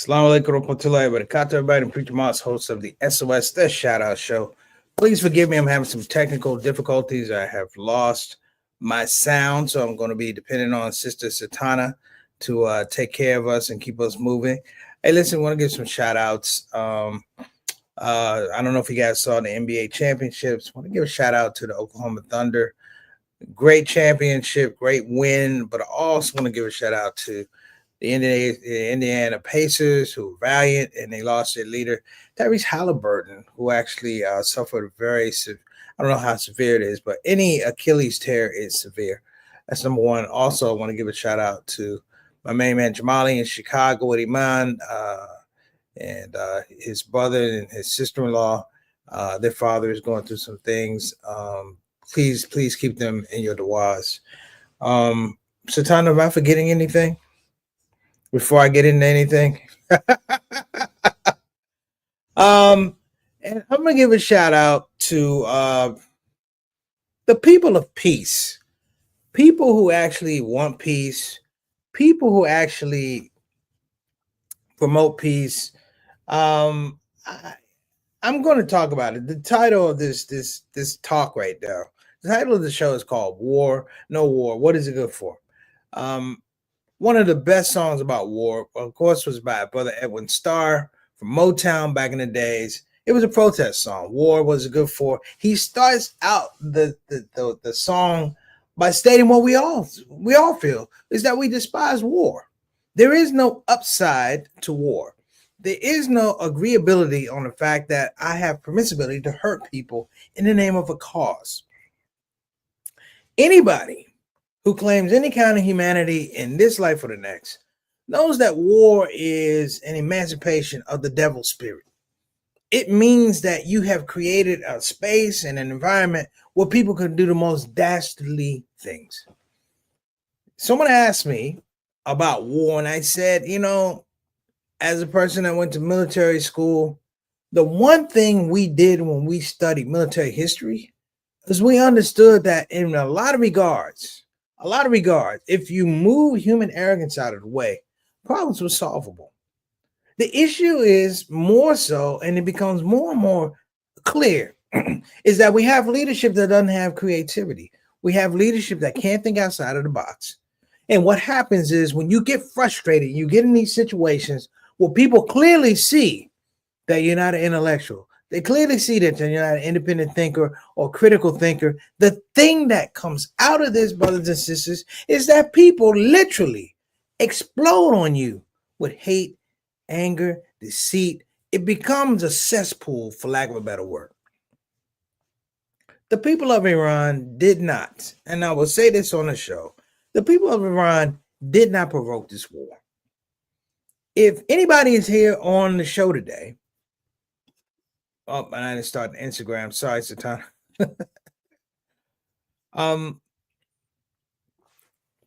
Assalamu alaikum warahmatullahi wabarakatuh, everybody. I'm Preacher Moss, host of the SOS, the Shout Out Show. Please forgive me. I'm having some technical difficulties. I have lost my sound, so I'm going to be depending on Sister Satana to take care of us and keep us moving. Hey, listen, I want to give some shout outs. I don't know if you guys saw the NBA championships. I want to give a shout out to the Oklahoma Thunder. Great championship, great win, but I also want to give a shout out to the Indiana Pacers, who were valiant, and they lost their leader, Tyrese Halliburton, who actually suffered a I don't know how severe it is, but any Achilles tear is severe. That's number one. Also, I want to give a shout out to my main man, Jamali in Chicago with Iman, and his brother and his sister-in-law. Their father is going through some things. Please keep them in your duas. Satana, am I forgetting anything before I get into anything? And I'm gonna give a shout out to the people of peace, people who actually want peace, people who actually promote peace. I'm going to talk about it. The title of this talk right now, the title of the show is called "War, No War. What is it good for?" One of the best songs about war, of course, was by Brother Edwin Starr from Motown back in the days. It was a protest song. War was good for. He starts out the song by stating what we all feel is that we despise war. There is no upside to war. There is no agreeability on the fact that I have permissibility to hurt people in the name of a cause. Anybody who claims any kind of humanity in this life or the next knows that war is an emancipation of the devil's spirit. It means that you have created a space and an environment where people can do the most dastardly things. Someone asked me about war, and I said, as a person that went to military school, the one thing we did when we studied military history is we understood that in a lot of regards, if you move human arrogance out of the way, problems were solvable. The issue is more so, and it becomes more and more clear, is that we have leadership that doesn't have creativity. We have leadership that can't think outside of the box. And what happens is when you get frustrated, you get in these situations where people clearly see that you're not an intellectual. They clearly see that you're not an independent thinker or critical thinker. The thing that comes out of this, brothers and sisters, is that people literally explode on you with hate, anger, deceit. It becomes a cesspool, for lack of a better word. The people of Iran did not, and I will say this on the show, the people of Iran did not provoke this war. If anybody is here on the show today, and I didn't start Instagram. Sorry, Satana. But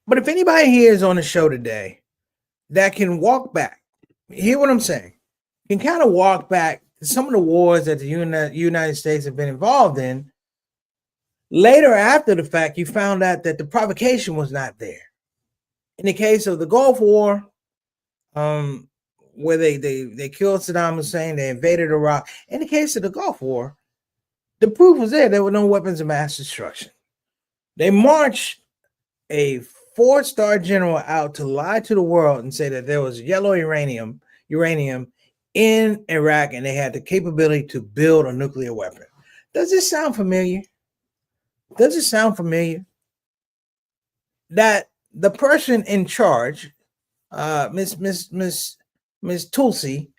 if anybody here is on the show today that can walk back, hear what I'm saying, can kind of walk back to some of the wars that the United States have been involved in, later after the fact, you found out that the provocation was not there. In the case of the Gulf War, where they killed Saddam Hussein, they invaded Iraq. In the case of the Gulf War, the proof was there. There were no weapons of mass destruction. They marched a 4-star general out to lie to the world and say that there was yellow uranium in Iraq, and they had the capability to build a nuclear weapon. Does this sound familiar? Does it sound familiar? That the person in charge, Miss Tulsi,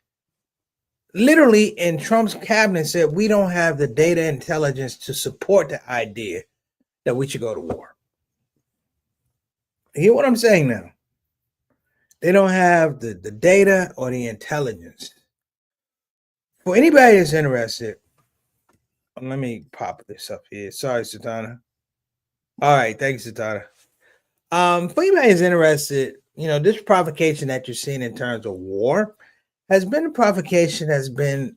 literally in Trump's cabinet said, we don't have the data intelligence to support the idea that we should go to war. Hear what I'm saying now? They don't have the data or the intelligence. For anybody that's interested, let me pop this up here. Sorry, Satana. All right, thanks, Satana. For anybody that's interested, this provocation that you're seeing in terms of war has been a provocation that's been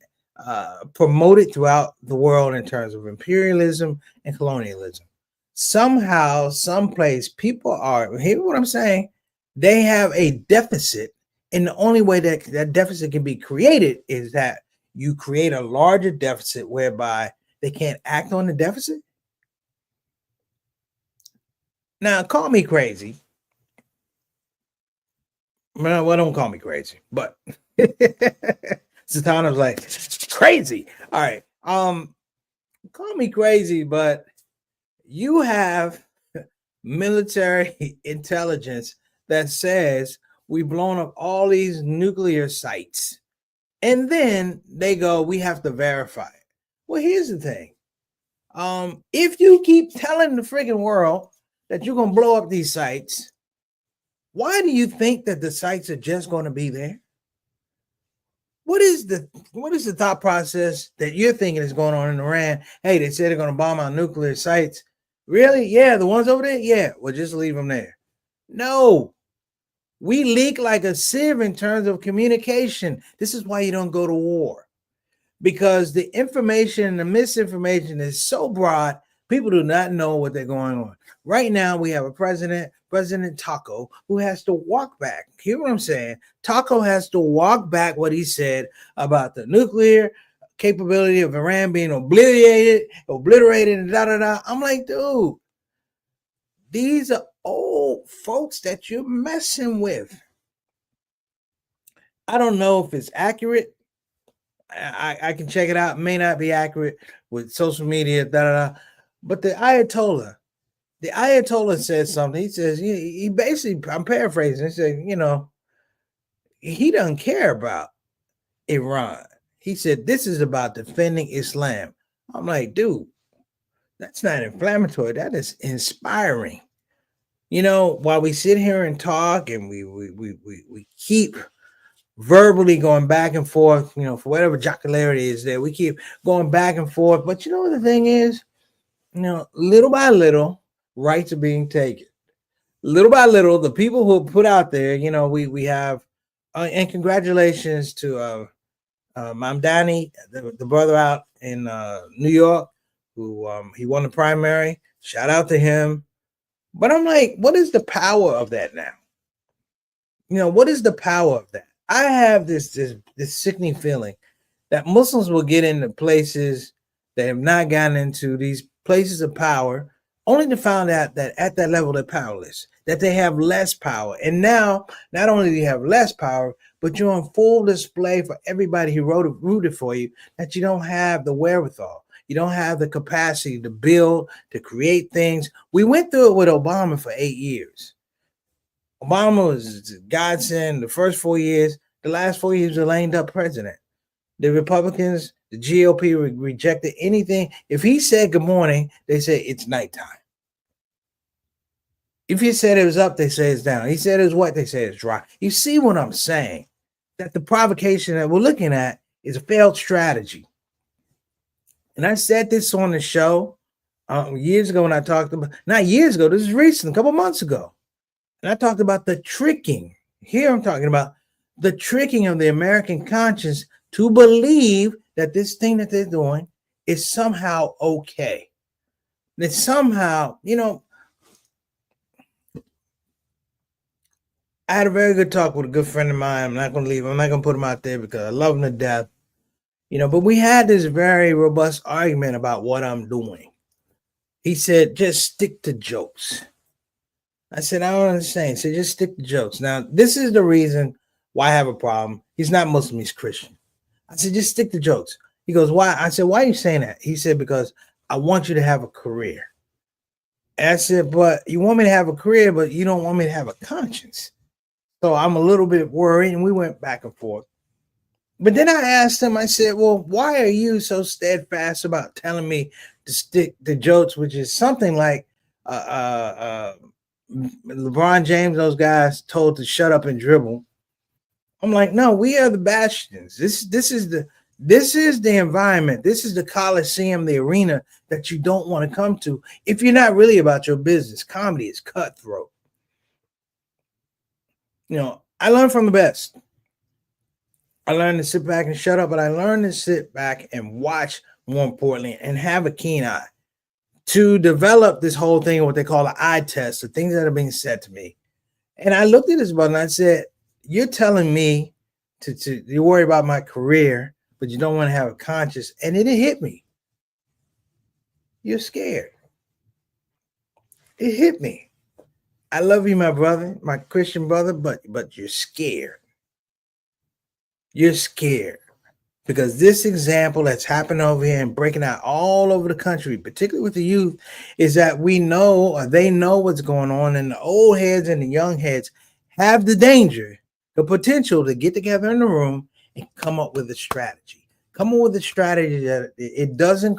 promoted throughout the world in terms of imperialism and colonialism. Somehow, someplace, people are, hear what I'm saying, they have a deficit And the only way that that deficit can be created is that you create a larger deficit whereby they can't act on the deficit. Now, call me crazy. Well, don't call me crazy, but Satana's like crazy. All right. Call me crazy, but you have military intelligence that says we've blown up all these nuclear sites. And then they go, we have to verify it. Well, here's the thing. If you keep telling the freaking world that you're going to blow up these sites, why do you think that the sites are just going to be there? What is the thought process that you're thinking is going on in Iran? Hey, they said they're going to bomb our nuclear sites. Really? Yeah, the ones over there? Yeah, well, just leave them there. No, we leak like a sieve in terms of communication. This is why you don't go to war, because the information and the misinformation is so broad, people do not know what they're going on. Right now, we have a President Taco, who has to walk back. Hear what I'm saying? Taco has to walk back what he said about the nuclear capability of Iran being obliterated, and da-da-da. I'm like, dude, these are old folks that you're messing with. I don't know if it's accurate. I can check it out. It may not be accurate with social media, da-da-da. But the Ayatollah said something. He says, he basically, I'm paraphrasing, he said, he doesn't care about Iran. He said, this is about defending Islam. I'm like, dude, that's not inflammatory. That is inspiring. While we sit here and talk and we keep verbally going back and forth, for whatever jocularity is there, we keep going back and forth. But you know what the thing is? Little by little, rights are being taken. Little by little, the people who put out there, we have, and congratulations to Mamdani, the brother out in New York, who he won the primary. Shout out to him. But I'm like, what is the power of that now? What is the power of that? I have this sickening feeling that Muslims will get into places that have not gotten into, these places of power, only to find out that at that level they're powerless, that they have less power. And now, not only do you have less power, but you're on full display for everybody who rooted for you, that you don't have the wherewithal. You don't have the capacity to build, to create things. We went through it with Obama for 8 years. Obama was a godsend the first 4 years. The last 4 years, was a lame duck president. The Republicans, the GOP rejected anything. If he said good morning, they say it's nighttime. If he said it was up, they say it's down. He said it was wet, they say it's dry. You see what I'm saying? That the provocation that we're looking at is a failed strategy. And I said this on the show years ago when I talked about, not years ago, this is recent, a couple months ago. And I talked about the tricking. Here I'm talking about the tricking of the American conscience to believe that this thing that they're doing is somehow okay. That somehow, I had a very good talk with a good friend of mine. I'm not going to leave him. I'm not going to put him out there because I love him to death. But we had this very robust argument about what I'm doing. He said, just stick to jokes. I said, I don't understand. He said, just stick to jokes. Now, this is the reason why I have a problem. He's not Muslim, he's Christian. I said, just stick to jokes. He goes, why? I said, why are you saying that? He said, because I want you to have a career. And I said, but you want me to have a career, but you don't want me to have a conscience. So I'm a little bit worried, and we went back and forth. But then I asked him, I said, well, why are you so steadfast about telling me to stick to jokes, which is something like LeBron James, those guys told to shut up and dribble. I'm like, no, we are the bastions. This is the environment. This is the Coliseum, the arena that you don't want to come to if you're not really about your business. Comedy is cutthroat. I learned from the best. I learned to sit back and shut up, but I learned to sit back and watch, more importantly, and have a keen eye to develop this whole thing, what they call an eye test, the things that are being said to me. And I looked at this brother and I said, you're telling me to you worry about my career, but you don't want to have a conscience. And it hit me. You're scared. It hit me. I love you, my brother, my Christian brother, but you're scared. You're scared. Because this example that's happening over here and breaking out all over the country, particularly with the youth, is that we know, or they know what's going on, and the old heads and the young heads have the danger, the potential to get together in the room and come up with a strategy. Come up with a strategy that it doesn't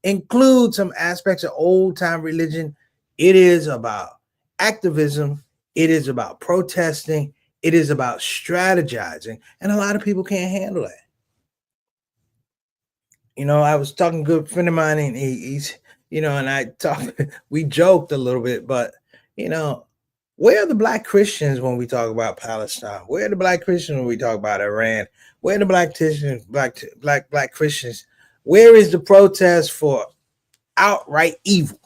include some aspects of old time religion. It is about activism. It is about protesting. It is about strategizing. And a lot of people can't handle that. You know, I was talking to a good friend of mine, and he's, you know, and I talked, we joked a little bit, but, you know, where are the black Christians when we talk about Palestine? Where are the black Christians when we talk about Iran? Where are the black Christians, black Christians? Where is the protest for outright evil?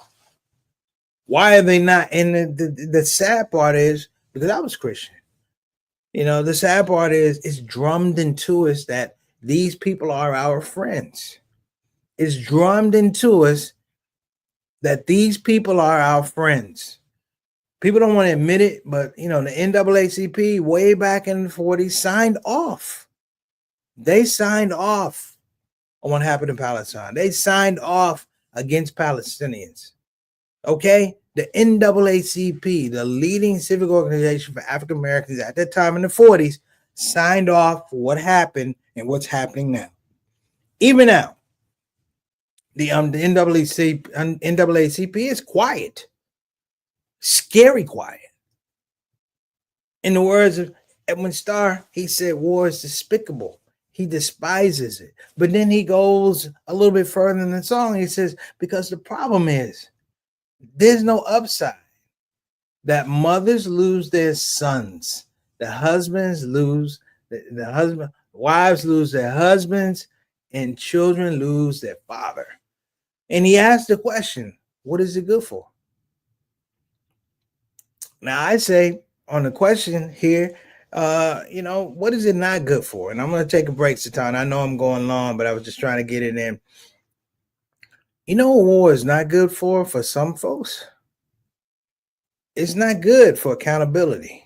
Why are they not? And the sad part is, because I was Christian, you know, the sad part is it's drummed into us that these people are our friends. It's drummed into us that these people are our friends. People don't want to admit it, but you know, the NAACP way back in the 40s signed off. They signed off on what happened in Palestine. They signed off against Palestinians. Okay? The NAACP, the leading civic organization for African Americans at that time in the 40s, signed off for what happened and what's happening now. Even now, the NAACP is quiet, scary quiet. In the words of Edwin Starr, he said war is despicable. He despises it. But then he goes a little bit further in the song. He says, because the problem is there's no upside. That mothers lose their sons. The husbands lose, wives lose their husbands, and children lose their father. And he asked the question, what is it good for? Now, I say on the question here, you know, what is it not good for? And I'm going to take a break, Satan. I know I'm going long, but I was just trying to get it in. You know what war is not good for some folks? It's not good for accountability.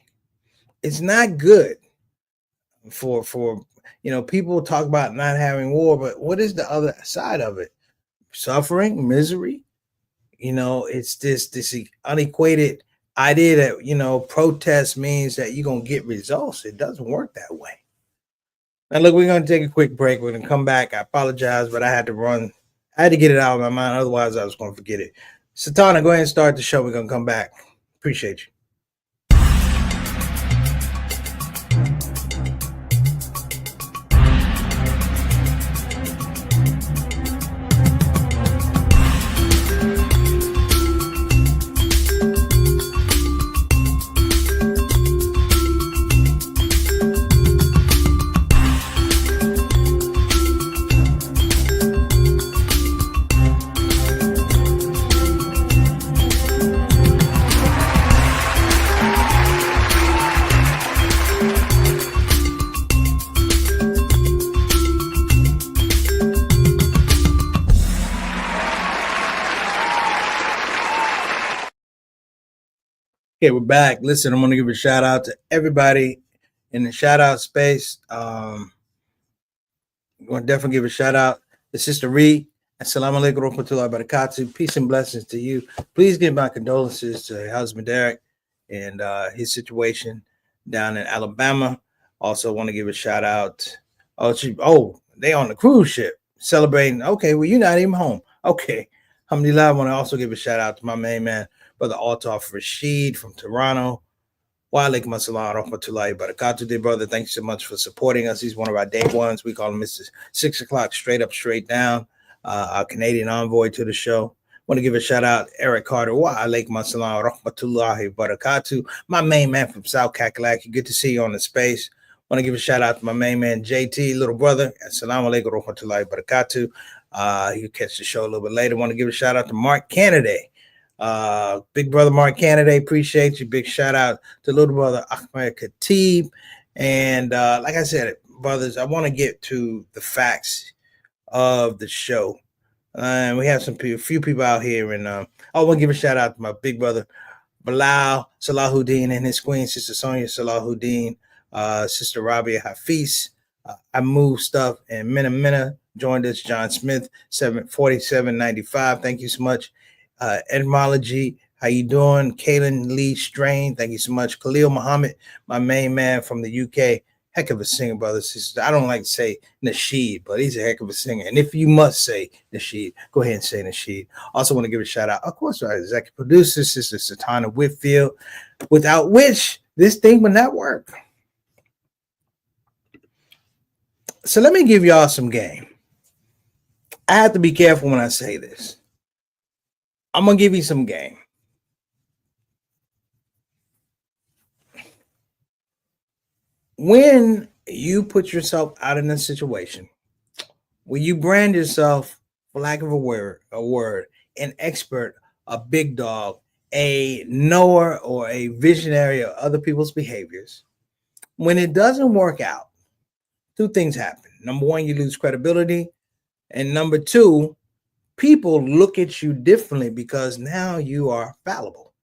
It's not good for you know, people talk about not having war, but what is the other side of it? Suffering, misery. You know, it's this unequated idea that, you know, protest means that you're going to get results. It doesn't work that way. Now, look, we're going to take a quick break. We're going to come back. I apologize, but I had to run. I had to get it out of my mind. Otherwise, I was going to forget it. Satana, go ahead and start the show. We're going to come back. Appreciate you. Okay, we're back. Listen, I'm going to give a shout out to everybody in the shout out space. I'm going to definitely give a shout out to Sister Reed. Assalamu alaikum warahmatullahi wabarakatuh. Peace and blessings to you. Please give my condolences to her husband Derek and his situation down in Alabama. Also want to give a shout out. They on the cruise ship celebrating. Okay, well, you're not even home. Okay. Alhamdulillah, I want to also give a shout out to my main man, Brother Altaf Rashid from Toronto. Wa alaikum assalam rahmatullahi barakatuh, dear brother. Thank you so much for supporting us. He's one of our day ones. We call him Mr. 6 o'clock, straight up, straight down, our Canadian envoy to the show. Want to give a shout out Eric Carter. Wa alaikum assalam rahmatullahi barakatuh. My main man from South Kakalaki. Good to see you on the space. Want to give a shout out to my main man, JT, little brother. Assalamu alaikum rahmatullahi barakatuh. You catch the show a little bit later. Want to give a shout out to Mark Kennedy. Big brother Mark Kennedy, appreciate you. Big shout out to little brother Ahmed Khatib. And like I said, brothers, I want to get to the facts of the show. And we have a few people out here, and I want to give a shout out to my big brother Bilal Salahuddin and his queen, Sister Sonia Salahuddin, Sister Rabia Hafiz. I Move Stuff, and Minna joined us. John Smith, 74795. Thank you so much. Etymology, how you doing? Kaylin Lee Strain, thank you so much. Khalil Muhammad, my main man from the UK. Heck of a singer, brothers and sisters. I don't like to say Nasheed, but he's a heck of a singer. And if you must say Nasheed, go ahead and say Nasheed. Also want to give a shout out, of course, our executive producer, Sister Satana Whitfield, without which this thing would not work. So let me give y'all some game. I have to be careful when I say this. I'm going to give you some game. When you put yourself out in a situation where you brand yourself, for lack of a word, an expert, a big dog, a knower or a visionary of other people's behaviors, when it doesn't work out, two things happen. Number one, you lose credibility. And number two, people look at you differently because now you are fallible.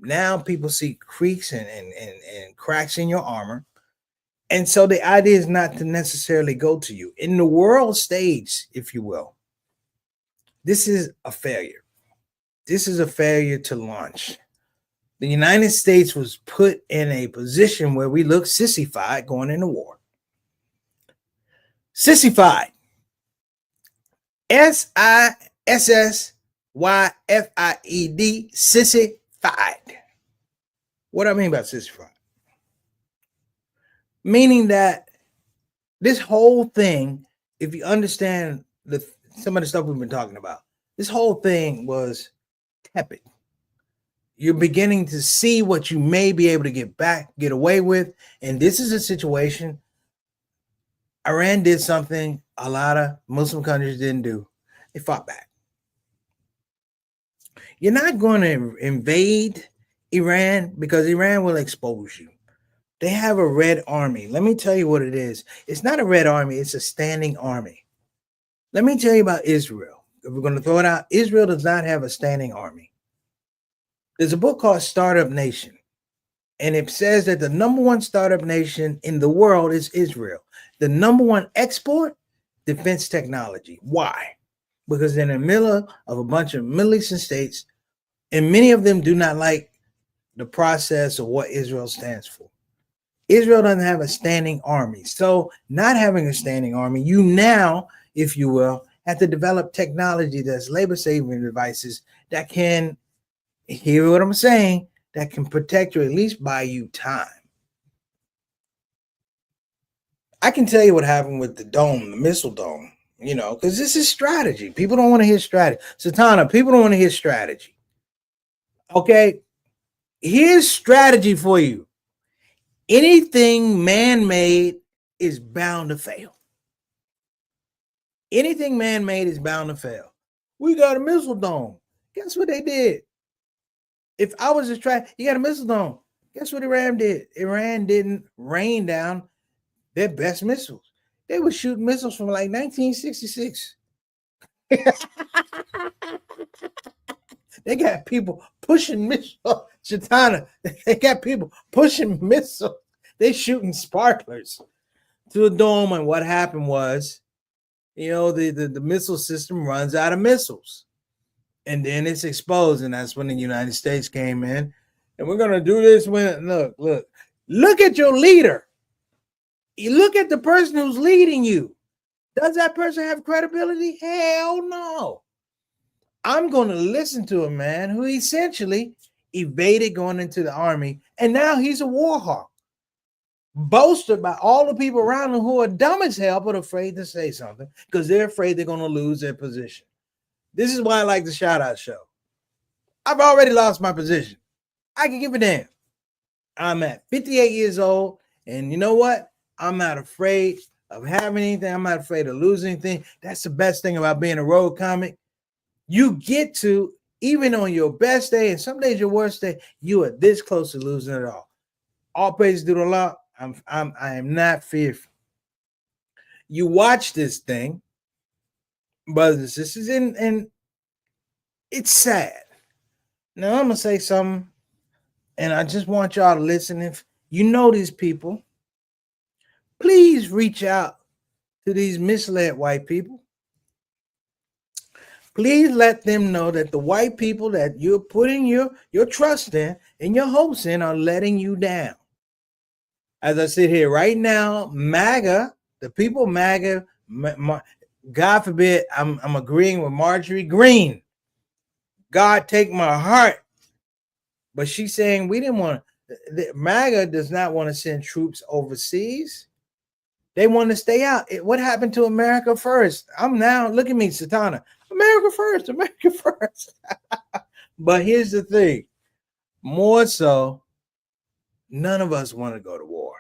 Now people see creaks and cracks in your armor. And so the idea is not to necessarily go to you. In the world stage, if you will, this is a failure. This is a failure to launch. The United States was put in a position where we look sissified going into war. Sissified. SISSYFIED. Sissified. What do I mean by sissified? Meaning that this whole thing, if you understand some of the stuff we've been talking about, this whole thing was tepid. You're beginning to see what you may be able to get away with. And this is a situation. Iran did something a lot of Muslim countries didn't do. They fought back. You're not going to invade Iran because Iran will expose you. They have a red army. Let me tell you what it is. It's not a red army. It's a standing army. Let me tell you about Israel. If we're going to throw it out, Israel does not have a standing army. There's a book called Startup Nation. And it says that the number one startup nation in the world is Israel. The number one export, defense technology. Why? Because they're in the middle of a bunch of Middle Eastern states, and many of them do not like the process of what Israel stands for. Israel doesn't have a standing army. So not having a standing army, you now, if you will, have to develop technology that's labor-saving devices that can, hear what I'm saying, that can protect you, at least buy you time. I can tell you what happened with the dome, the missile dome, because this is strategy. People don't want to hear strategy. Satana, people don't want to hear strategy. Okay, here's strategy for you. Anything man-made is bound to fail. Anything man-made is bound to fail. We got a missile dome. Guess what they did? If I was just trying, you got a missile dome. Guess what Iran did? Iran didn't rain down their best missiles. They were shooting missiles from like 1966. They got people pushing missiles. Shatana, they got people pushing missiles. They shooting sparklers to the dome. And what happened was, the missile system runs out of missiles. And then it's exposed. And that's when the United States came in. And we're going to do this when, look at your leader. You look at the person who's leading you. Does that person have credibility? Hell no. I'm going to listen to a man who essentially evaded going into the army, and now he's a war hawk, boasted by all the people around him who are dumb as hell but afraid to say something because they're afraid they're going to lose their position. This is why I like the ShOUT show. I've already lost my position. I can give a damn. I'm at 58 years old, and you know what? I'm not afraid of having anything. I'm not afraid of losing anything. That's the best thing about being a road comic. You get to Even on your best day, and some days your worst day, you are this close to losing it all. All praise to the Lord. I am not fearful. You watch this thing, brothers and sisters, and it's sad. Now I'm gonna say something, and I just want y'all to listen. If you know these people, please reach out to these misled white people. Please let them know that the white people that you're putting your trust in and your hopes in are letting you down. As I sit here right now, MAGA, the people MAGA, God forbid, I'm agreeing with Marjorie Green. God take my heart. But she's saying we didn't want to, MAGA does not want to send troops overseas. They want to stay out. What happened to America first? I'm now, look at me, Satana. America first, America first. But here's the thing. More so, none of us want to go to war.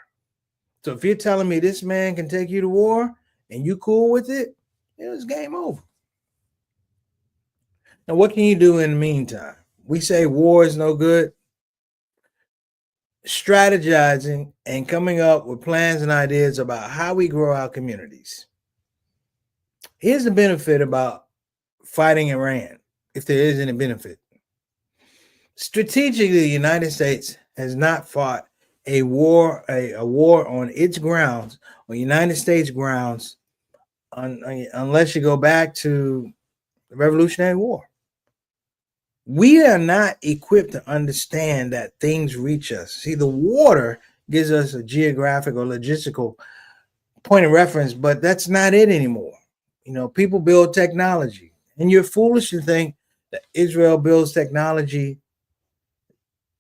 So if you're telling me this man can take you to war and you cool with it, it's game over. Now, what can you do in the meantime? We say war is no good. Strategizing and coming up with plans and ideas about how we grow our communities. Here's the benefit about fighting Iran, if there is any benefit. Strategically, the United States has not fought a war on its grounds, on United States grounds, unless you go back to the Revolutionary War. We are not equipped to understand that things reach us. See, the water gives us a geographic or logistical point of reference, but that's not it anymore. You know, people build technology, and you're foolish to think that Israel builds technology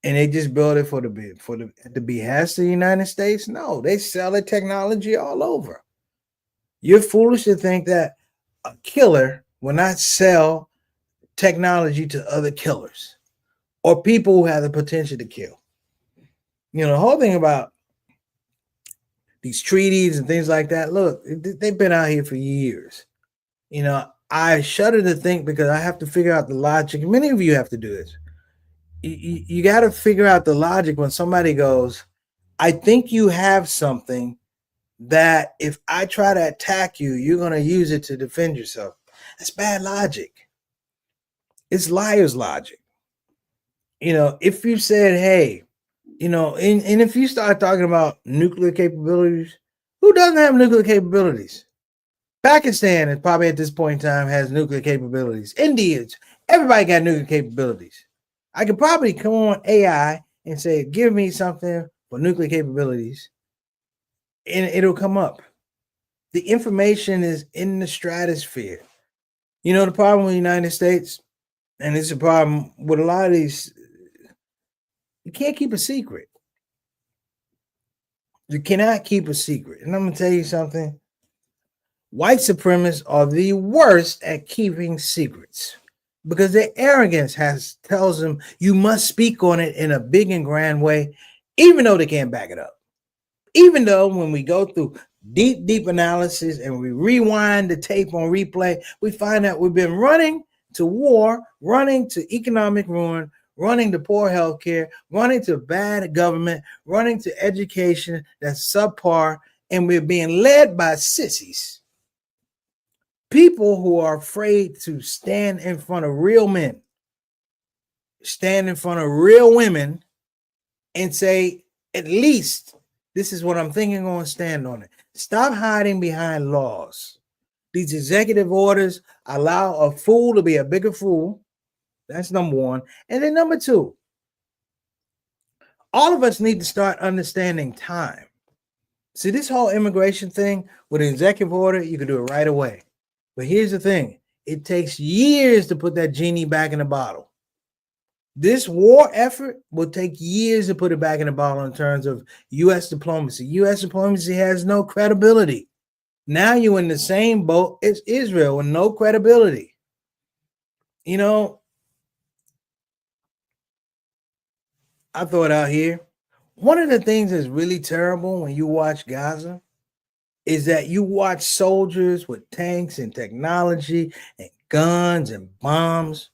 and they just build it for the behest of the United States. No, they sell the technology all over. You're foolish to think that a killer will not sell technology to other killers or people who have the potential to kill. You know, the whole thing about these treaties and things like that, look, they've been out here for years. You know, I shudder to think because I have to figure out the logic. Many of you have to do this. You got to figure out the logic when somebody goes, I think you have something that if I try to attack you, you're going to use it to defend yourself. That's bad logic. It's liar's logic. You know, if you said, hey, you know, and if you start talking about nuclear capabilities, who doesn't have nuclear capabilities? Pakistan is probably at this point in time has nuclear capabilities. Indians, everybody got nuclear capabilities. I could probably come on AI and say, give me something for nuclear capabilities, and it'll come up. The information is in the stratosphere. You know, the problem with the United States, and it's a problem with a lot of these, you can't keep a secret. You cannot keep a secret. And I'm going to tell you something. White supremacists are the worst at keeping secrets because their arrogance tells them you must speak on it in a big and grand way, even though they can't back it up. Even though when we go through deep analysis and we rewind the tape on replay, we find that we've been running to war, running to economic ruin, running to poor health care, running to bad government, running to education that's subpar, and we're being led by sissies. People who are afraid to stand in front of real men, stand in front of real women, and say, at least this is what I'm thinking on, stand on it. Stop hiding behind laws. These executive orders allow a fool to be a bigger fool. That's number one. And then number two, all of us need to start understanding time. See, this whole immigration thing with an executive order, you can do it right away. But here's the thing. It takes years to put that genie back in the bottle. This war effort will take years to put it back in the bottle in terms of U.S. diplomacy. U.S. diplomacy has no credibility. Now you're in the same boat as Israel with no credibility. You know, I throw it out here. One of the things that's really terrible when you watch Gaza is that you watch soldiers with tanks and technology and guns and bombs.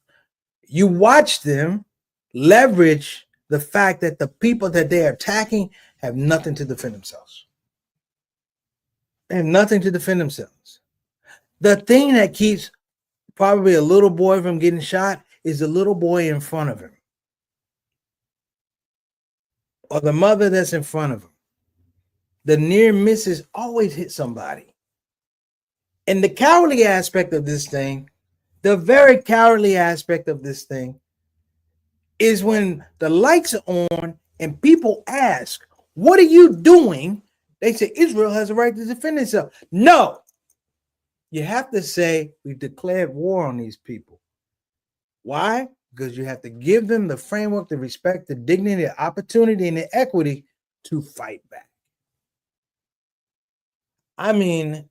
You watch them leverage the fact that the people that they're attacking have nothing to defend themselves. They have nothing to defend themselves. The thing that keeps probably a little boy from getting shot is the little boy in front of him, or the mother that's in front of him. The near misses always hit somebody. And the cowardly aspect of this thing, the very cowardly aspect of this thing, is when the lights are on and people ask, what are you doing? They say Israel has a right to defend itself. No. You have to say we've declared war on these people. Why? Because you have to give them the framework, the respect, the dignity, the opportunity, and the equity to fight back. I mean,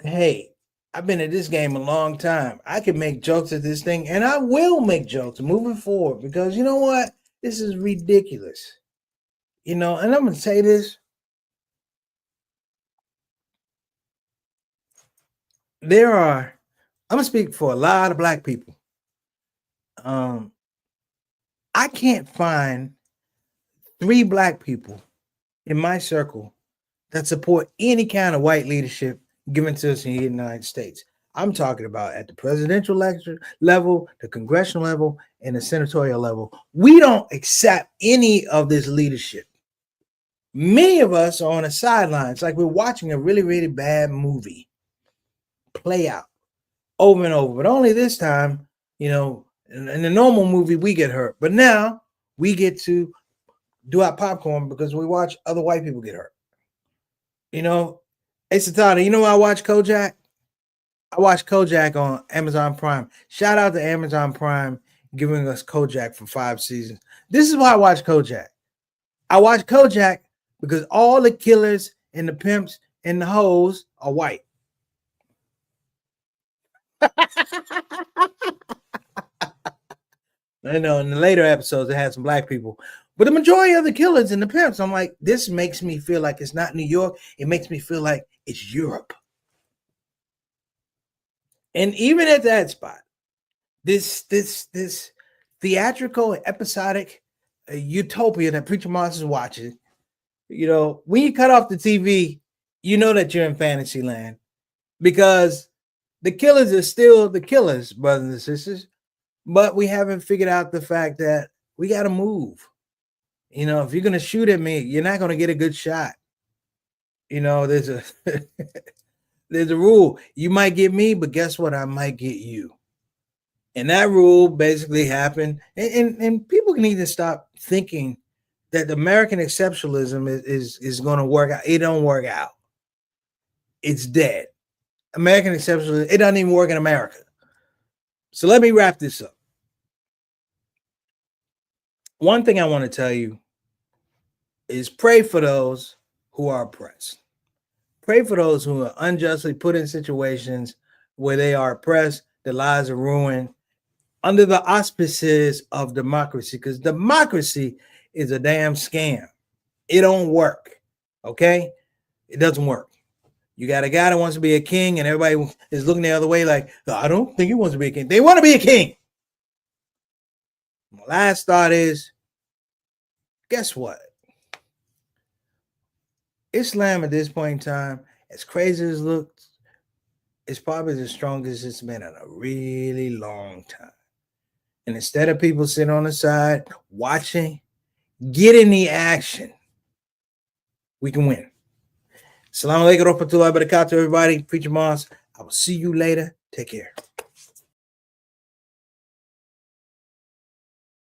hey, I've been at this game a long time. I can make jokes at this thing, and I will make jokes moving forward because you know what? This is ridiculous. You know, and I'm going to say this. I'm going to speak for a lot of black people. I can't find 3 black people in my circle that support any kind of white leadership given to us in the United States. I'm talking about at the presidential level, the congressional level, and the senatorial level. We don't accept any of this leadership. Many of us are on the sidelines, like we're watching a really, really bad movie play out over and over. But only this time, you know, in the normal movie, we get hurt. But now we get to do our popcorn because we watch other white people get hurt. You know, hey, Satana, you know I watch Kojak? I watch Kojak on Amazon Prime. Shout out to Amazon Prime giving us Kojak for 5 seasons. This is why I watch Kojak. I watch Kojak because all the killers and the pimps and the hoes are white. I know in the later episodes, it had some black people. But the majority of the killers and the pimps, I'm like, this makes me feel like it's not New York. It makes me feel like it's Europe. And even at that spot, this theatrical, episodic utopia that Preacher Moss is watching, you know, when you cut off the TV, you know that you're in fantasy land because the killers are still the killers, brothers and sisters. But we haven't figured out the fact that we got to move. You know, if you're going to shoot at me, you're not going to get a good shot. You know, there's a there's a rule. You might get me, but guess what? I might get you. And that rule basically happened. And people need to stop thinking that American exceptionalism is going to work out. It don't work out. It's dead. American exceptionalism, it doesn't even work in America. So let me wrap this up. One thing I want to tell you is pray for those who are oppressed. Pray for those who are unjustly put in situations where they are oppressed, their lives are ruined under the auspices of democracy, because democracy is a damn scam. It don't work, okay? It doesn't work. You got a guy that wants to be a king and everybody is looking the other way like, I don't think he wants to be a king. They want to be a king. My last thought is, guess what? Islam at this point in time, as crazy as it looks, is probably the strongest it's been in a really long time. And instead of people sitting on the side watching, get in the action. We can win. Assalamu alaikum warahmatullahi wabarakatuh, everybody. Preacher Moss. I will see you later. Take care.